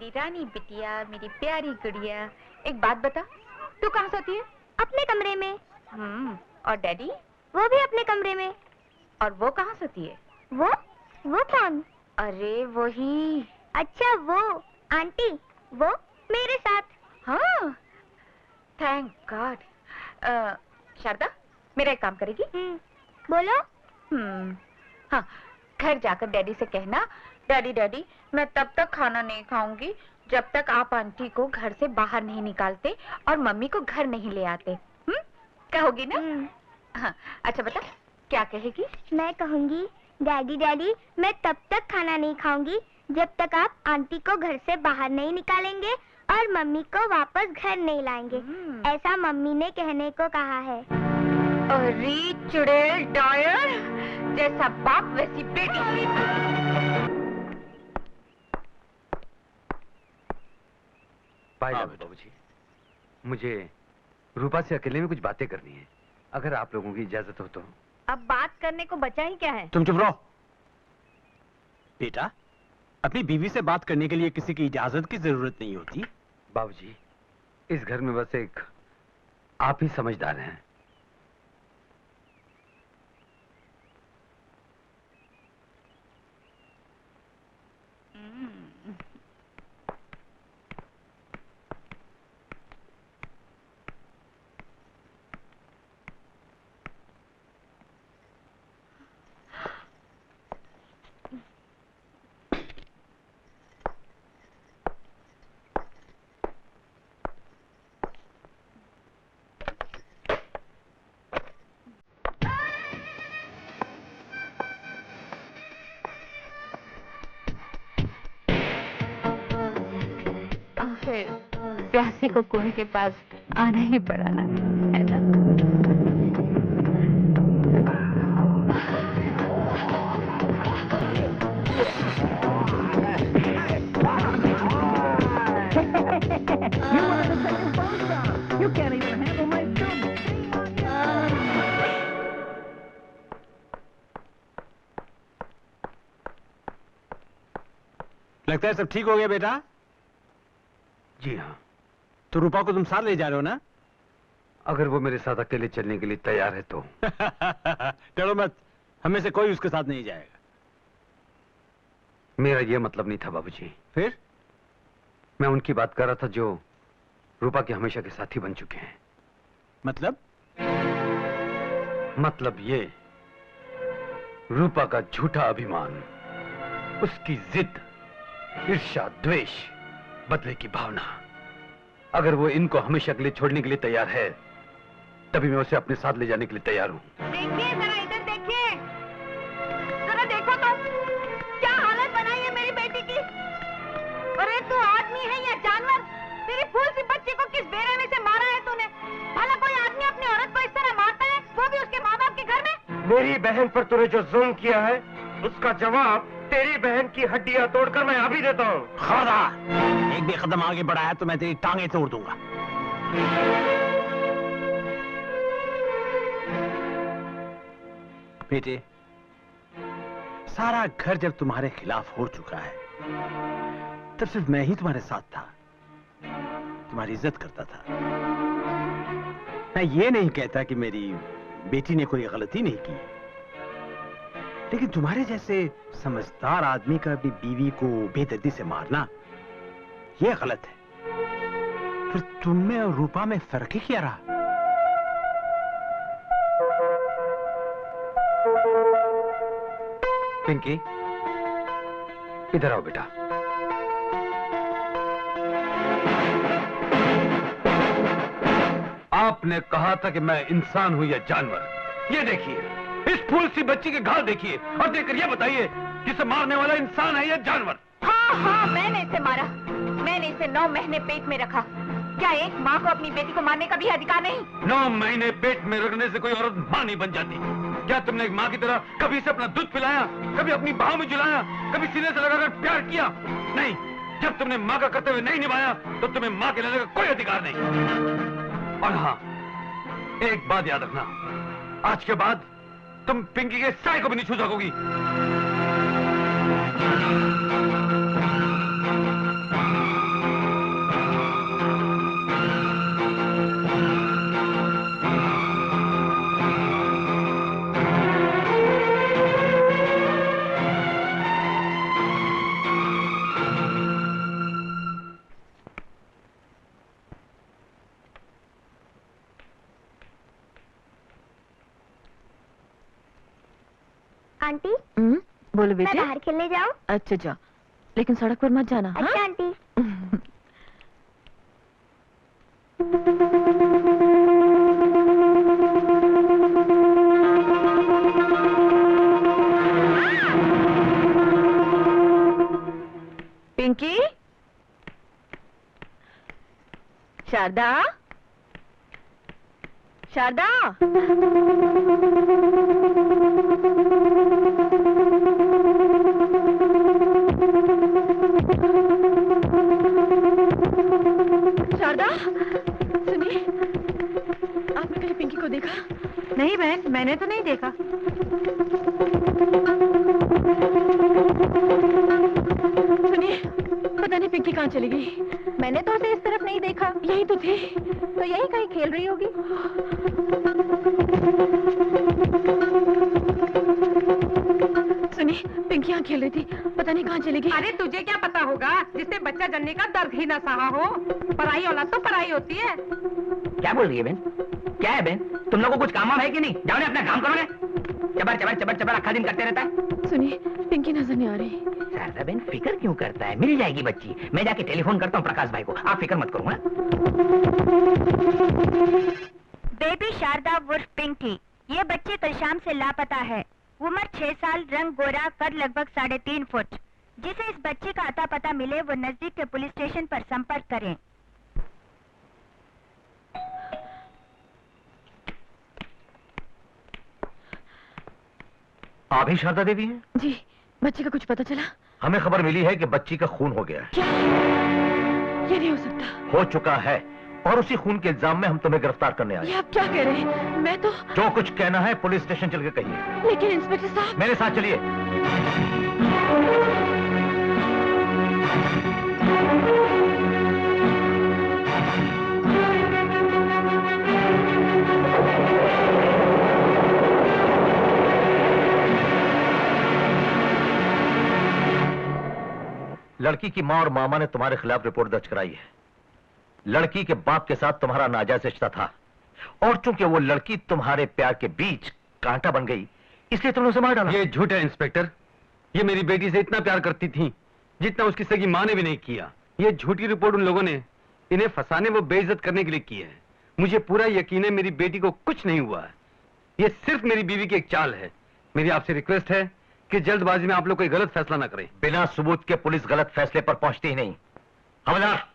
मेरी रानी बिटिया, मेरी प्यारी गुड़िया, एक बात बता, तू कहाँ सोती है? अपने कमरे में। और डैडी? वो भी अपने कमरे में। और वो कहाँ सोती है? वो कौन? अरे वही। अच्छा वो आंटी, वो मेरे साथ। हाँ, थैंक गॉड। शारदा, मेरा एक काम करेगी? बोलो। हाँ, घर जाकर डैडी से कहना, डैडी डैडी मैं तब तक खाना नहीं खाऊंगी जब तक आप आंटी को घर से बाहर नहीं निकालते और मम्मी को घर नहीं ले आते। कहोगी ना? हाँ, अच्छा बता, क्या कहेगी? मैं कहूंगी, डैडी डैडी मैं तब तक खाना नहीं खाऊंगी जब तक आप आंटी को घर से बाहर नहीं निकालेंगे और मम्मी को वापस घर नहीं लाएंगे। ऐसा मम्मी ने कहने को कहा है। अरे चुड़ैल डायर, जैसा बाप वैसी बेटी। बाबूजी, मुझे रूपा से अकेले में कुछ बातें करनी है, अगर आप लोगों की इजाजत हो तो। अब बात करने को बचा ही क्या है? तुम चुप रहो। बेटा, अपनी बीवी से बात करने के लिए किसी की इजाजत की जरूरत नहीं होती। बाबूजी, इस घर में बस एक आप ही समझदार हैं। प्यासे को कुएं के पास आना ही पड़ा ना, है ना? लगता है सब ठीक हो गया बेटा? जी हाँ। तो रूपा को तुम साथ ले जा रहे हो ना? अगर वो मेरे साथ अकेले चलने के लिए तैयार है तो। डरो मत, हमें से कोई उसके साथ नहीं जाएगा। मेरा ये मतलब नहीं था बाबूजी। फिर? मैं उनकी बात कर रहा था जो रूपा के हमेशा के साथी बन चुके हैं। मतलब? मतलब ये, रूपा का झूठा अभिमान, उसकी जिद, ईर्ष्या, द्वेष, बदले की भावना, अगर वो इनको हमेशा के लिए छोड़ने के लिए तैयार है, तभी मैं उसे अपने साथ ले जाने के लिए तैयार हूँ। देखिए जरा इधर देखिए, जरा देखो तो क्या हालत बनाई है मेरी बेटी की। अरे तू आदमी है या जानवर? तेरी फूल सी बच्ची को किस बेरहमी से मारा है तूने? भला कोई आदमी अपनी औरत को इस तरह मारता है, वो भी उसके माँ बाप के घर में? मेरी बहन पर तूने जो जुल्म किया है, उसका जवाब तेरी बहन की हड्डियां तोड़कर मैं अभी देता हूँ। खबरदार, एक भी कदम आगे बढ़ाया तो मैं तेरी टांगे तोड़ दूंगा। बेटे, सारा घर जब तुम्हारे खिलाफ हो चुका है, तब सिर्फ मैं ही तुम्हारे साथ था, तुम्हारी इज्जत करता था। मैं ये नहीं कहता कि मेरी बेटी ने कोई गलती नहीं की, लेकिन तुम्हारे जैसे समझदार आदमी का अपनी बीवी को बेदर्दी से मारना, यह गलत है। फिर तुम में और रूपा में फर्क ही क्या रहा? पिंकी, इधर आओ बेटा। आपने कहा था कि मैं इंसान हूं या जानवर। ये देखिए, इस फूल सी बच्ची के घाव देखिए और देखकर ये बताइए कि इसे मारने वाला इंसान है या जानवर। हाँ हाँ, मैंने इसे मारा। मैंने इसे 9 महीने पेट में रखा। क्या एक माँ को अपनी बेटी को मारने का भी अधिकार नहीं? 9 महीने पेट में रखने से कोई औरत माँ नहीं बन जाती। क्या तुमने एक माँ की तरह कभी इसे अपना दूध पिलाया, कभी अपनी बाहों में झुलाया, कभी सीने से लगाकर प्यार किया? नहीं। जब तुमने माँ का कर्तव्य नहीं निभाया तो तुम्हें माँ कहलाने का कोई अधिकार नहीं। और हाँ, एक बात याद रखना, आज के बाद तुम पिंकी के साए को भी नहीं छू सकोगी। आंटी बोलो मैं बेटे। बाहर खेलने जाऊँ? अच्छा जा, लेकिन सड़क पर मत जाना। हाँ? अच्छा आंटी। पिंकी, शारदा, शारदा। शारदा, सुनिए, आपने कहीं पिंकी को देखा? नहीं बहन, मैंने तो नहीं देखा। सुनिए, पता नहीं पिंकी कहाँ चली गई। मैंने तो उसे इस तरफ नहीं देखा। यही तो थी। तो यही कहीं खेल रही होगी। सुनिए, पिंकी यहाँ खेल रही थी, पता नहीं कहाँ चली गई। अरे तुझे क्या पता होगा, जिससे बच्चा जनने का दर्द ही न सहा हो। पराई औलाद तो पराई होती है। क्या बोल रही है बहन? क्या है बहन? तुम लोगों को कुछ काम है कि नहीं? जाओ ने अपना काम करो ने। चबर चबर चबर चबर आखा दिन करते रहता है। सुनिए, पिंकी नजर नहीं आ रही। शारदा बहन फिक्र क्यों करता है? मिल जाएगी बच्ची। मैं जाके टेलीफोन करता हूँ प्रकाश भाई को। आप फिक्र मत करो। बेबी शारदा उर्फ पिंकी, ये बच्चे कल शाम से लापता है। उम्र 6 साल, रंग गोरा, कद लगभग 3.5 फुट। जिसे इस बच्चे का अता पता मिले वो नजदीक के पुलिस स्टेशन पर संपर्क करें। आप ही शारदा देवी हैं? जी, बच्चे का कुछ पता चला? हमें खबर मिली है कि बच्ची का खून हो गया है। क्या? ये नहीं हो सकता। हो चुका है, और उसी खून के इल्जाम में हम तुम्हें गिरफ्तार करने आए। ये आप क्या कह रहे हैं? मैं तो... जो कुछ कहना है पुलिस स्टेशन चल के कहिए। लेकिन इंस्पेक्टर साहब... मेरे साथ चलिए। लड़की की मां और मामा ने तुम्हारे खिलाफ रिपोर्ट दर्ज कराई है। लड़की के बाप के साथ तुम्हारा नाजायज रिश्ता था, और चूंकि वो लड़की तुम्हारे प्यार के बीच कांटा बन गई, इसलिए तुमने उसे मार डाला। ये झूठ है इंस्पेक्टर। ये मेरी बेटी से इतना प्यार करती थी जितना उसकी सगी मां ने भी नहीं किया। ये झूठी रिपोर्ट उन लोगों ने इन्हें फंसाने व बेइज्जत करने के लिए की है। मुझे पूरा यकीन है मेरी बेटी को कुछ नहीं हुआ है। ये सिर्फ मेरी बीवी की एक चाल है। मेरी आपसे रिक्वेस्ट है कि जल्दबाजी में आप लोग कोई गलत फैसला ना करें। बिना सबूत के पुलिस गलत फैसले पर पहुंचती ही नहीं। हवलदार,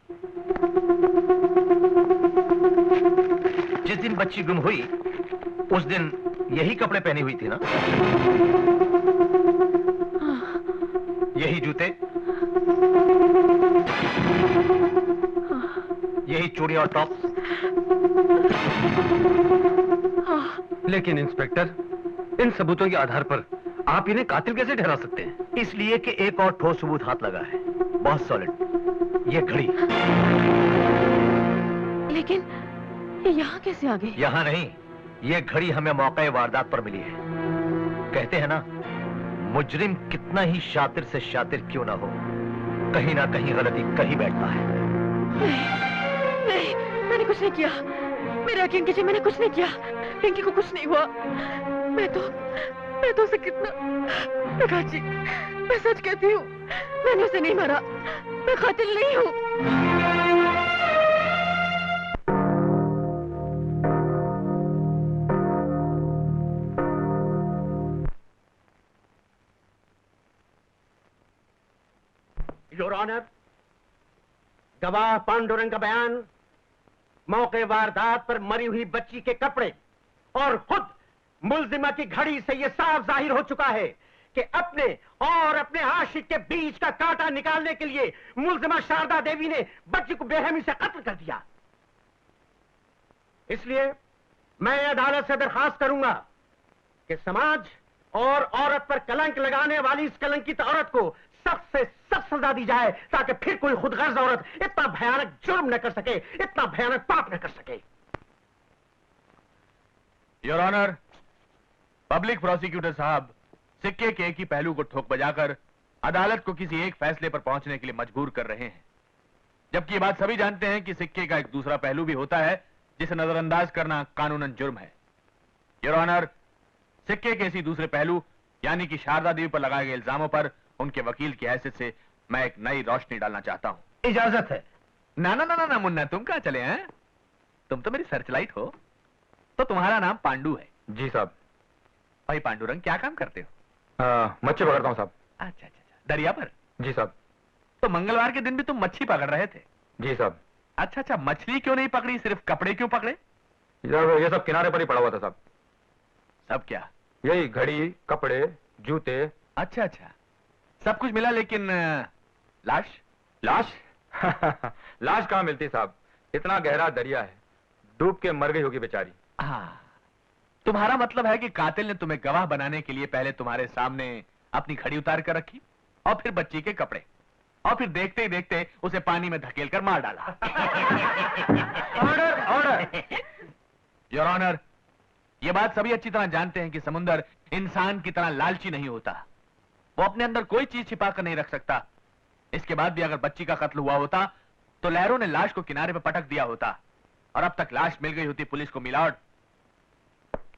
जिस दिन बच्ची गुम हुई उस दिन यही कपड़े पहनी हुई थी ना? यही जूते, यही चूड़ी और टॉप। लेकिन इंस्पेक्टर, इन सबूतों के आधार पर आप इन्हें कातिल कैसे ठहरा सकते हैं? इसलिए कि एक और ठोस सबूत हाथ लगा है, बहुत सॉलिड। ये घड़ी। लेकिन ये यहाँ कैसे आ गई? यहाँ नहीं, ये घड़ी हमें मौके वारदात पर मिली है। कहते हैं ना, मुजरिम कितना ही शातिर से शातिर क्यों ना हो, कहीं ना कहीं गलती कर ही बैठता है। नहीं, मैंने कुछ नहीं किया। मेरा यकीन कीजिए, मैंने कुछ नहीं किया। पिंकी को कुछ नहीं हुआ। मैं तो उसे कितना... प्रकाश जी, मैं सच कहती हूँ, मैंने उसे नहीं मारा। मैं कातिल नहीं हूँ। योर ऑनर, गवाह पांडुरंग का बयान मौके वारदात पर मरी हुई बच्ची के कपड़े और खुद मुल्जिमा की घड़ी से यह साफ जाहिर हो चुका है कि अपने और अपने आशिक के बीच का कांटा निकालने के लिए मुल्जिमा शारदा देवी ने बच्ची को बेरहमी से कत्ल कर दिया। इसलिए मैं अदालत से दरखास्त करूंगा कि समाज और औरत पर कलंक लगाने वाली इस कलंकित औरत को सख्त से सख्त सजा दी जाए, ताकि फिर कोई खुदगर्ज औरत इतना भयानक जुर्म न कर सके, इतना भयानक पाप न कर सके। योर ऑनर, पब्लिक प्रोसिक्यूटर साहब सिक्के के एक ही पहलू को ठोक बजाकर अदालत को किसी एक फैसले पर पहुंचने के लिए मजबूर कर रहे हैं, जबकि ये बात सभी जानते हैं कि सिक्के का एक दूसरा पहलू भी होता है जिसे नजरअंदाज करना कानूनन जुर्म है। योर ऑनर, सिक्के के इसी दूसरे पहलू यानी कि शारदा देवी पर लगाए गए इल्जामों पर उनके वकील की हैसियत से मैं एक नई रोशनी डालना चाहता हूं। इजाजत है। ना ना ना ना ना मुन्ना, तुम कहाँ चले हैं? तुम तो मेरी सर्चलाइट हो। तो तुम्हारा नाम पांडु है? जी साहब। भाई पांडुरंग, क्या काम करते हो? मच्छी पकड़ता हूँ साहब। अच्छा अच्छा, दरिया पर? जी साहब। तो मंगलवार के दिन भी तुम मच्छी पकड़ रहे थे? जी साहब। अच्छा अच्छा, मछली क्यों नहीं पकड़ी, सिर्फ कपड़े क्यों पकड़े? ये सब किनारे पर ही पड़ा हुआ था साहब। सब क्या? यही घड़ी, कपड़े, जूते। अच्छा अच्छा, सब कुछ मिला, लेकिन लाश? लाश? लाश कहाँ मिलती साहब, इतना गहरा दरिया है, डूब के मर गई होगी बेचारी। हाँ, तुम्हारा मतलब है कि कातिल ने तुम्हें गवाह बनाने के लिए पहले तुम्हारे सामने अपनी घड़ी उतार कर रखी और फिर बच्ची के कपड़े, और फिर देखते ही देखते उसे पानी में धकेल कर मार डाला। Order order. योर ऑनर, ये बात सभी अच्छी तरह जानते हैं कि समुंदर इंसान की तरह लालची नहीं होता। वो अपने अंदर कोई चीज छिपा कर नहीं रख सकता। इसके बाद भी अगर बच्ची का कत्ल हुआ होता तो लहरों ने लाश को किनारे पर पटक दिया होता और अब तक लाश मिल गई होती पुलिस को मिलावट।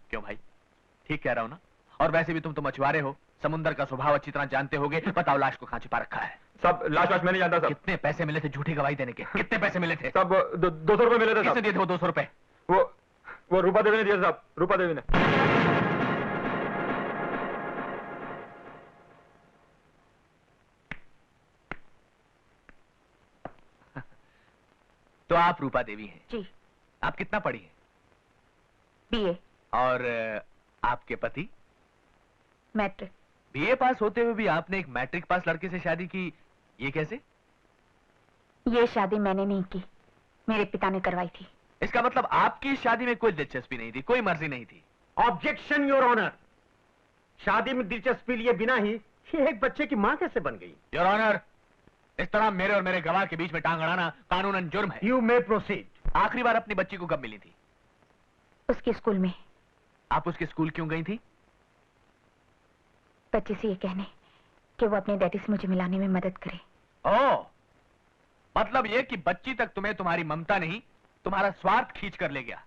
क्यों भाई, ठीक कह रहा हूं ना? और वैसे भी तुम तो मछुआरे हो, समुंदर का स्वभाव अच्छी तरह जानते होगे। बताओ, लाश को कहां छिपा रखा है? सब लाश मैं नहीं जानता साहब। कितने पैसे मिले थे झूठी गवाही देने के? कितने पैसे मिले थे? सब 200 रुपए मिले थे किसने साहब। दिए थे वो 200 रुपए? वो रूपा देवी ने दिया साहब, रूपा देवी ने। तो आप रूपा देवी हैं? जी। आप कितना पढ़ी हैं? बीए। और आपके पति? मैट्रिक। बीए पास होते हुए भी आपने एक मैट्रिक पास लड़के से शादी की, ये कैसे? ये शादी मैंने नहीं की, मेरे पिता ने करवाई थी। इसका मतलब आपकी इस शादी में कोई दिलचस्पी नहीं थी, कोई मर्जी नहीं थी? Objection your honour. शादी में दिलचस्पी लिए बिना ही ये एक बच्चे की मां कैसे बन गई? योर ऑनर, इस तरह मेरे और मेरे गवाह के बीच में टांग अड़ाना कानूनन जुर्म है। You may proceed. आखिरी बार अपनी बच्ची को कब मिली थी? उसके स्कूल में। आप उसके स्कूल क्यों गई थी? बच्चे से ये कहने कि वो अपने डैडी से मुझे मिलाने में मदद करे। ओह, मतलब ये कि बच्ची तक तुम्हें तुम्हारी ममता नहीं, तुम्हारा स्वार्थ खींच कर ले गया।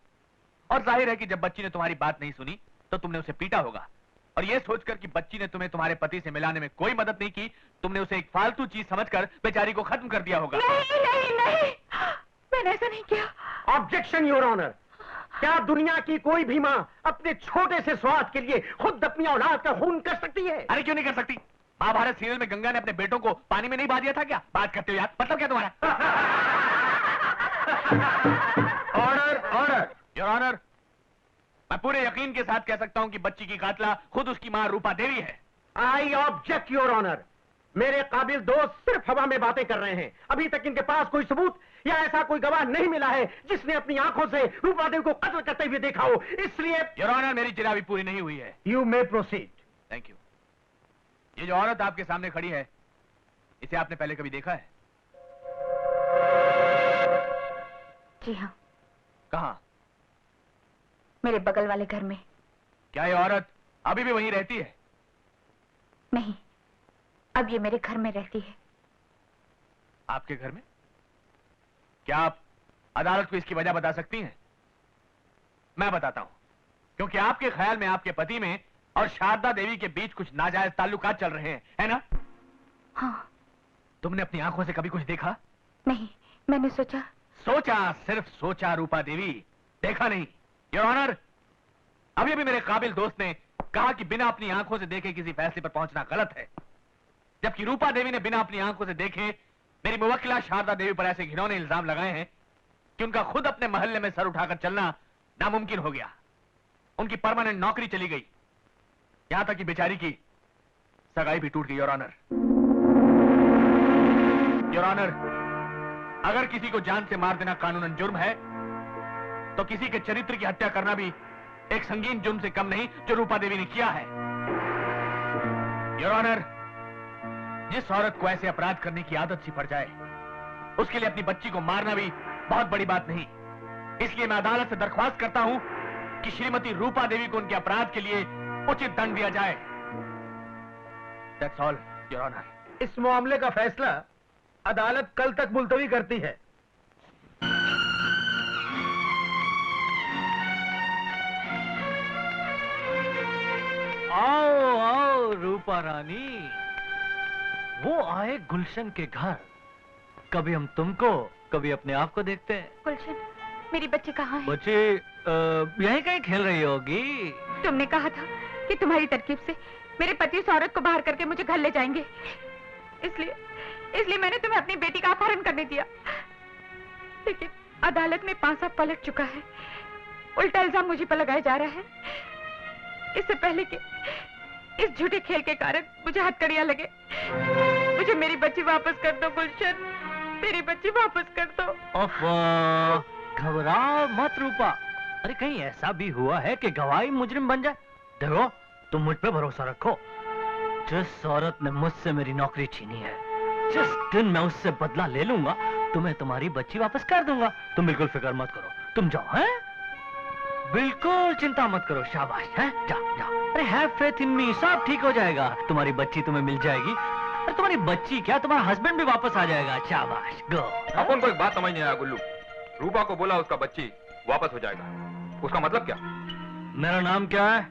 और जाहिर है कि जब बच्ची ने तुम्हारी बात नहीं सुनी तो तुमने उसे पीटा होगा। और ये सोचकर कि बच्ची ने तुम्हें तुम्हारे पति से मिलाने में कोई मदद नहीं की, तुमने उसे एक फालतू चीज समझकर बेचारी को खत्म कर दिया होगा। नहीं नहीं नहीं, मैंने ऐसा नहीं किया। Objection your honour. क्या दुनिया की कोई भी मां अपने छोटे से स्वार्थ के लिए खुद अपनी औलाद का खून कर सकती है? अरे क्यों नहीं कर सकती? महाभारत सीरियल में गंगा ने अपने बेटों को पानी में नहीं बहा दिया था क्या? बात करते हो यार, मतलब क्या तुम्हारा? Order order. योर ऑनर, मैं पूरे यकीन के साथ कह सकता हूं कि बच्ची की कातला खुद उसकी मां रूपा देवी है। I object your honour. मेरे काबिल दोस्त सिर्फ हवा में बातें कर रहे हैं। अभी तक इनके पास कोई सबूत या ऐसा कोई गवाह नहीं मिला है जिसने अपनी आंखों से रूपा देवी को कत्ल करते हुए देखा हो, इसलिए योर ऑनर, मेरी चिरा भी पूरी नहीं हुई है। You may proceed. Thank you. ये जो औरत आपके सामने खड़ी है, इसे आपने पहले कभी देखा है? जी हाँ, कहाँ? मेरे बगल वाले घर में। क्या ये औरत अभी भी वहीं रहती है? नहीं, अब ये मेरे घर में रहती है। आपके घर में? क्या आप अदालत को इसकी वजह बता सकती हैं? मैं बताता हूं। क्योंकि आपके ख्याल में आपके पति में और शारदा देवी के बीच कुछ नाजायज ताल्लुकात चल रहे हैं, है ना? हाँ। तुमने अपनी आंखों से कभी कुछ देखा? नहीं, मैंने सोचा। सोचा, सिर्फ सोचा रूपा देवी, देखा नहीं। योर ऑनर, अभी अभी मेरे काबिल दोस्त ने कहा कि बिना अपनी आंखों से देखे किसी फैसले पर पहुंचना गलत है, जबकि रूपा देवी ने बिना अपनी आंखों से देखे मेरी मुवक्किला शारदा देवी पर ऐसे घिनौने इल्जाम लगाए हैं कि उनका खुद अपने मोहल्ले में सर उठाकर चलना नामुमकिन हो गया। उनकी परमानेंट नौकरी चली गई, यहां तक कि बेचारी की सगाई भी टूट गई। योर ऑनर, योर ऑनर, अगर किसी को जान से मार देना कानूनन जुर्म है, तो किसी के चरित्र की हत्या करना भी एक संगीन जुर्म से कम नहीं जो रूपा देवी ने किया है। योर ऑनर, जिस औरत को ऐसे अपराध करने की आदत सी पड़ जाए, उसके लिए अपनी बच्ची को मारना भी बहुत बड़ी बात नहीं। इसलिए मैं अदालत से दरख्वास्त करता हूं कि श्रीमती रूपा देवी को उनके अपराध के लिए उचित दंड दिया जाए। That's all, your honour. इस मामले का फैसला अदालत कल तक मुलतवी करती है। आओ आओ रूपा रानी, वो आए गुलशन के घर। कभी हम तुमको, कभी अपने आप को देखते हैं। गुलशन, मेरी बच्ची कहाँ है? बच्ची यहीं कहीं खेल रही होगी। तुमने कहा था कि तुम्हारी तरकीब से मेरे पति उस औरत को बाहर करके मुझे घर ले जाएंगे, इसलिए मैंने तुम्हें अपनी बेटी का अपहरण करने दिया। लेकिन अदालत में पांसा पलट चुका है, उल्टा इल्जाम मुझे पर लगाया जा रहा है। इससे पहले कि इस झूठे खेल के कारण मुझे हथकड़ियां लगे, मुझे मेरी बच्ची वापस कर दो गुलशन, मेरी बच्ची वापस कर दो। घबराओ मत रूपा। अरे कहीं ऐसा भी हुआ है कि गवाही मुजरिम बन जाए? देखो, तुम मुझ पे भरोसा रखो। जिस औरत ने मुझसे मेरी नौकरी छीनी है, जिस दिन मैं उससे बदला ले लूंगा, तुम्हें तुम्हारी बच्ची वापस कर दूंगा। तुम बिल्कुल फिक्र मत करो, तुम जाओ। हैं? बिल्कुल चिंता मत करो। शाबाश, हैं? जाओ जाओ। अरे हैव फेथ इन मी, सब ठीक हो जाएगा। तुम्हारी बच्ची तुम्हें मिल जाएगी। अरे तुम्हारी बच्ची क्या, तुम्हारा हस्बैंड भी वापस आ जाएगा। शाबाश, गो। अपन को एक बात समझ नहीं आया गुल्लू। रूपा को बोला उसका बच्ची वापस हो जाएगा, उसका मतलब क्या? मेरा नाम क्या है?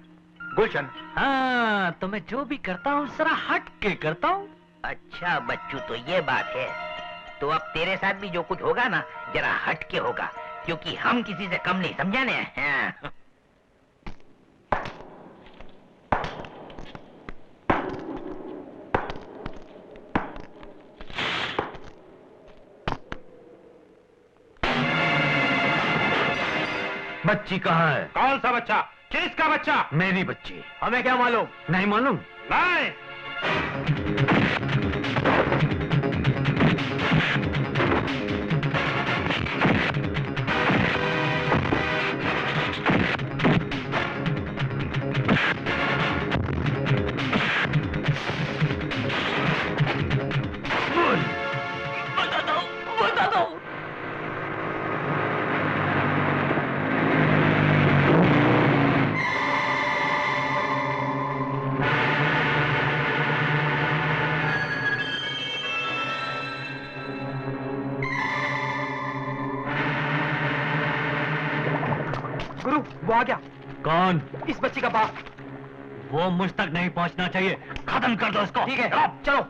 गुलशन। हाँ, तो मैं जो भी करता हूँ जरा हट के करता हूँ। अच्छा बच्चू, तो ये बात है। तो अब तेरे साथ भी जो कुछ होगा ना, जरा हट के होगा, क्योंकि हम किसी से कम नहीं, समझा ने? हाँ। बच्ची कहाँ है? कौन सा बच्चा? किसका बच्चा? मेरी बच्ची। हमें क्या मालूम? नहीं मालूम? नहीं। बता दो। गुरु, वो आ गया। कौन? इस बच्ची का बाप। वो मुझ तक नहीं पहुंचना चाहिए। खत्म कर दो इसको। ठीक है, अब चलो।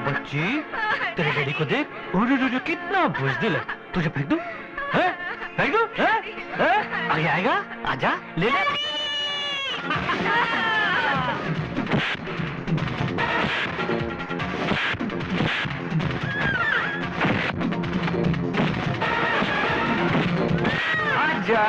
बच्ची, तेरे डैडी को देख, कितना बुज़दिल है। तुझे फेंक दूं? हैं? फेंक दूं? हैं? आगे आएगा? आजा, ले ले। आजा।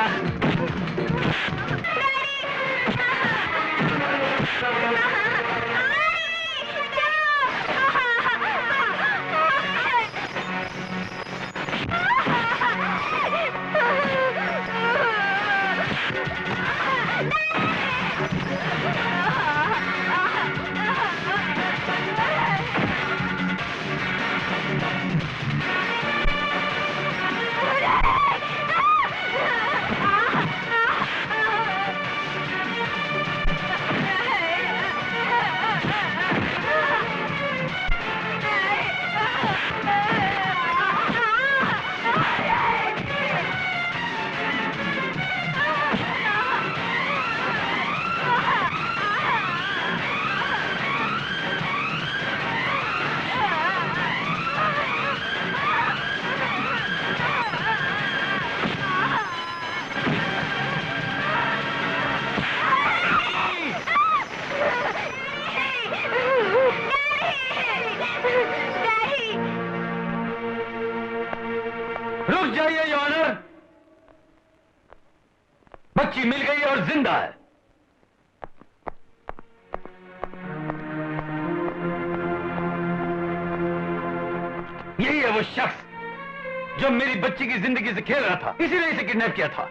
रुक जाइए योर ऑनर। बच्ची मिल गई और जिंदा है। यही है वो शख्स जो मेरी बच्ची की जिंदगी से खेल रहा था, इसीलिए इसे किडनैप किया था।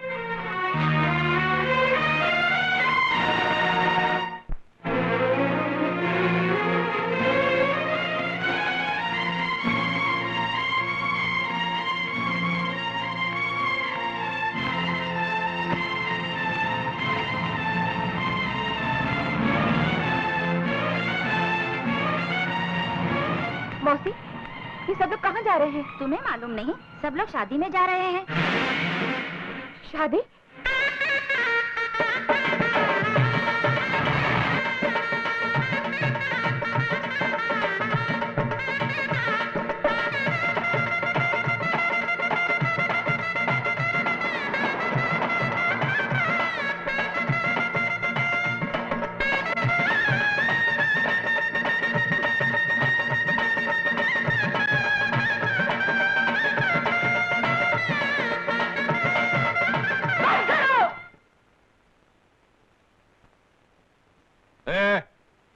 मौसी, ये सब लोग कहाँ जा रहे हैं? तुम्हें मालूम नहीं? सब लोग शादी में जा रहे हैं। शादी?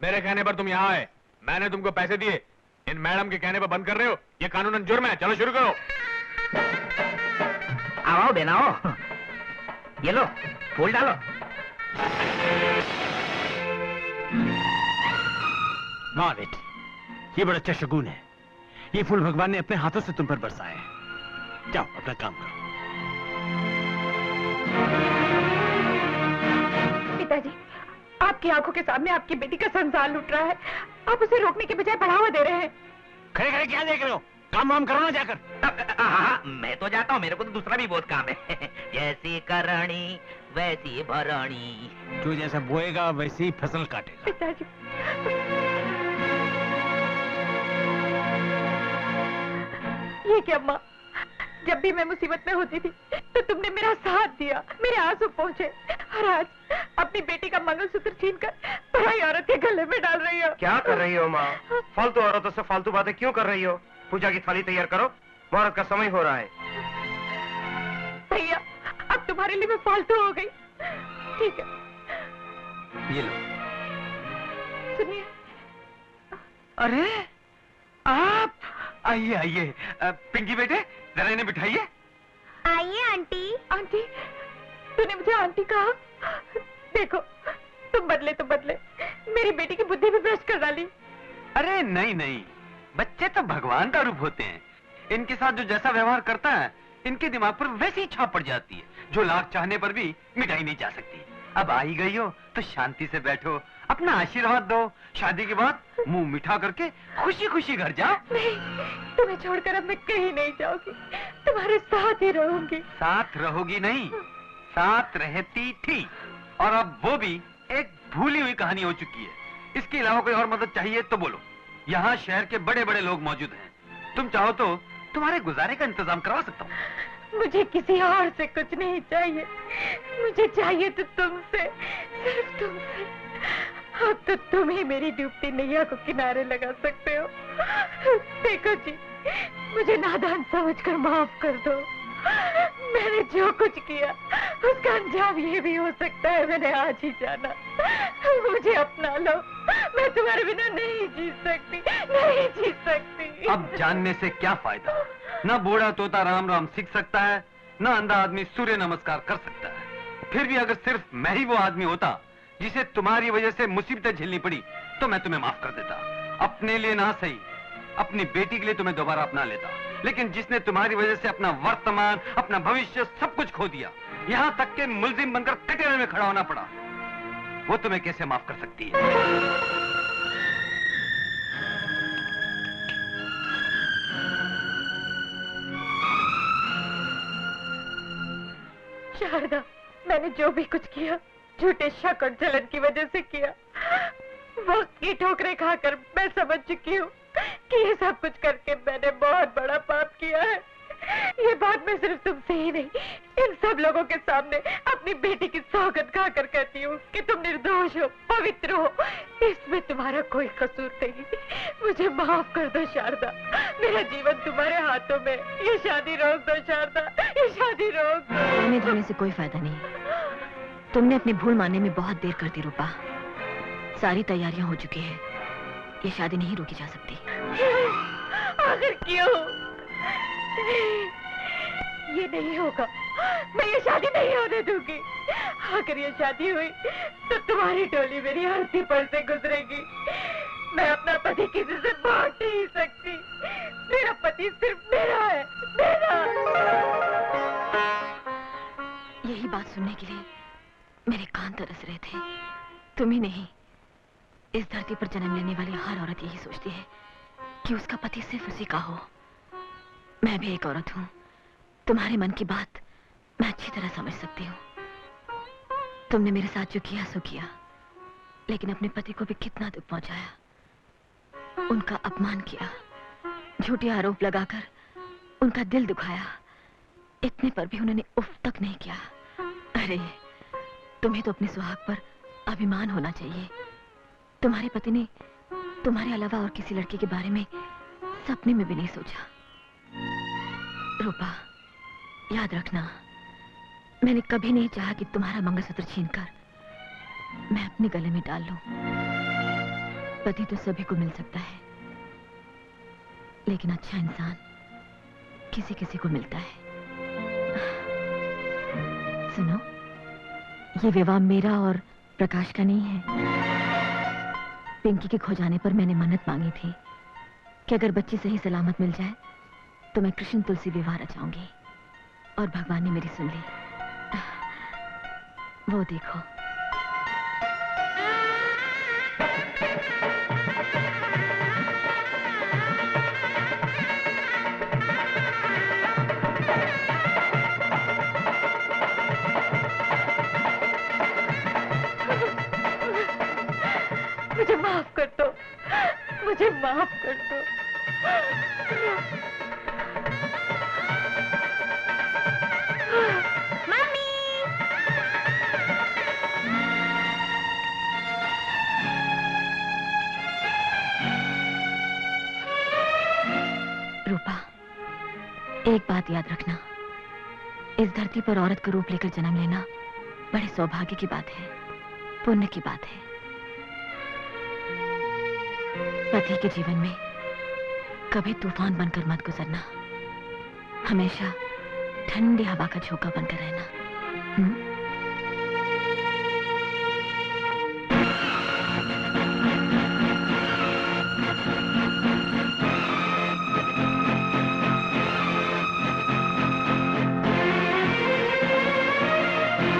मेरे कहने पर तुम यहाँ आए, मैंने तुमको पैसे दिए, इन मैडम के कहने पर बंद कर रहे हो, ये कानूनन जुर्म है। चलो शुरू करो। आओ बेना आओ, ये लो फूल डालो। वाह बेटी, ये बड़ा अच्छा शगुन है। ये फूल भगवान ने अपने हाथों से तुम पर बरसाए हैं। जाओ अपना काम करो। पिताजी, आपकी आंखों के सामने आपकी बेटी का संसार लूट रहा है, आप उसे रोकने के बजाय बढ़ावा दे रहे हैं। खड़े खड़े क्या देख रहे हो? काम वाम करो ना जाकर। हाँ, मैं तो जाता हूँ, मेरे को तो दूसरा भी बहुत काम है। जैसी करणी वैसी भरणी। जो जैसा बोएगा वैसे ही फसल काटेगा। पिताजी, ये क्या माँ, जब भी मैं मुसीबत में होती थी तो तुमने मेरा साथ दिया, मेरे आंसू पहुँचे, और आज अपनी बेटी का मंगलसूत्र छीनकर पराई औरत के गले में डाल रही हो। क्या कर रही हो माँ? फालतू औरतों से फालतू बातें क्यों कर रही हो? पूजा की थाली तैयार करो, मुहूर्त का समय हो रहा है। भैया, अब तुम्हारे लिए मैं फालतू हो गई। ठीक है, ये लो। सुनिए। अरे आप आइए आइए। पिंकी बेटे, जरा इन्हें बिठाइए। आइए आंटी। आंटी, तूने मुझे आंटी कहा? देखो, तुम बदले तो बदले, मेरी बेटी की बुद्धि भी भ्रष्ट कर डाली। अरे नहीं नहीं, बच्चे तो भगवान का रूप होते हैं। इनके साथ जो जैसा व्यवहार करता है, इनके दिमाग पर वैसी ही छाप पड़ जाती है, जो लाख चाहने पर भी मिटाई नहीं जा सकती। अब आ ही गई हो तो शांति से बैठो, अपना आशीर्वाद दो। शादी के बाद मुंह मीठा करके खुशी खुशी घर जाओ। नहीं, तुम्हें छोड़कर अब मैं कहीं नहीं जाऊंगी, तुम्हारे साथ ही रहूंगी। साथ रहोगी नहीं, साथ रहती थी, और अब वो भी एक भूली हुई कहानी हो चुकी है। इसके अलावा कोई और मदद चाहिए तो बोलो। यहाँ शहर के बड़े बड़े लोग मौजूद हैं, तुम चाहो तो तुम्हारे गुजारे का इंतजाम करवा सकता हूँ। मुझे किसी और से कुछ नहीं चाहिए, मुझे चाहिए तो तुमसे, सिर्फ तुमसे। अब तो तुम ही मेरी डूबती नैया को किनारे लगा सकते हो। देखो जी, मुझे नादान समझकर माफ कर दो। मैंने जो कुछ किया उसका अंजाम ये भी हो सकता है मैंने आज ही जाना। मुझे अपना लो, मैं तुम्हारे बिना नहीं जी सकती, नहीं जी सकती। अब जानने से क्या फायदा? ना बूढ़ा तोता राम राम सीख सकता है, ना अंधा आदमी सूर्य नमस्कार कर सकता है। फिर भी अगर सिर्फ मैं ही वो आदमी होता जिसे तुम्हारी वजह से मुसीबतें झेलनी पड़ी, तो मैं तुम्हें माफ कर देता। अपने लिए ना सही, अपनी बेटी के लिए तुम्हें दोबारा अपना लेता। लेकिन जिसने तुम्हारी वजह से अपना वर्तमान, अपना भविष्य सब कुछ खो दिया, यहाँ तक के मुल्जिम बनकर कटघरे में खड़ा होना पड़ा, वो तुम्हें कैसे माफ कर सकती है? शारदा, मैंने जो भी कुछ किया झूठे शक और जलन की वजह से किया। वक्त की ठोकरें खाकर मैं समझ चुकी हूँ कि ये सब कुछ करके मैंने बहुत बड़ा पाप किया है। ये बात मैं सिर्फ तुमसे ही नहीं, इन सब लोगों के सामने अपनी बेटी की सौगंध खाकर कहती हूँ कि तुम निर्दोष हो, पवित्र हो। इसमें तुम्हारा कोई कसूर नहीं। मुझे माफ कर दो शारदा, मेरा जीवन तुम्हारे हाथों में। ये शादी रोक दो शारदा, ये शादी रोक दो। कहने धोने से कोई फायदा नहीं। तुमने अपनी भूल मानने में बहुत देर कर दी रूपा। सारी तैयारियां हो चुकी है, ये शादी नहीं रोकी जा सकती। आखिर क्यों? ये नहीं होगा, मैं ये शादी नहीं होने दूंगी। अगर ये शादी हुई तो तुम्हारी टोली मेरी अर्थी पर से गुजरेगी। मैं अपना पति किसी से बांट नहीं सकती। मेरा पति सिर्फ मेरा है, मेरा। यही बात सुनने के लिए मेरे कान तरस रहे थे। तुम ही नहीं, इस धरती पर जन्म लेने वाली हर औरत यही सोचती है कि उसका पति सिर्फ उसी का हो। मैं भी एक औरत हूँ। तुम्हारे मन की बात मैं अच्छी तरह समझ सकती हूँ। तुमने मेरे साथ जो किया सो किया, लेकिन अपने पति को भी कितना दुख पहुंचाया। उनका अपमान किया, झूठे आरोप लगाकर उनका दिल दुखाया। इतने पर भी उन्होंने उफ तक नहीं किया। अरे तुम्हें तो अपने सुहाग पर अभिमान होना चाहिए। तुम्हारे पति ने तुम्हारे अलावा और किसी लड़के के बारे में सपने में भी नहीं सोचा। रूपा, याद रखना, मैंने कभी नहीं चाहा कि तुम्हारा मंगलसूत्र छीनकर मैं अपने गले में डाल लूं। पति तो सभी को मिल सकता है, लेकिन अच्छा इंसान किसी किसी को मिलता है। सुनो, ये विवाह मेरा और प्रकाश का नहीं है। पिंकी के खो जाने पर मैंने मन्नत मांगी थी कि अगर बच्ची सही सलामत मिल जाए तो मैं कृष्ण तुलसी विवाह रचाऊंगी, और भगवान ने मेरी सुन ली। वो देखो। मुझे माफ कर दो, मुझे माफ कर दो। रूपा, एक बात याद रखना, इस धरती पर औरत का रूप लेकर जन्म लेना बड़े सौभाग्य की बात है, पुण्य की बात है। पति के जीवन में कभी तूफान बनकर मत गुजरना, हमेशा ठंडी हवा का झोंका बनकर रहना।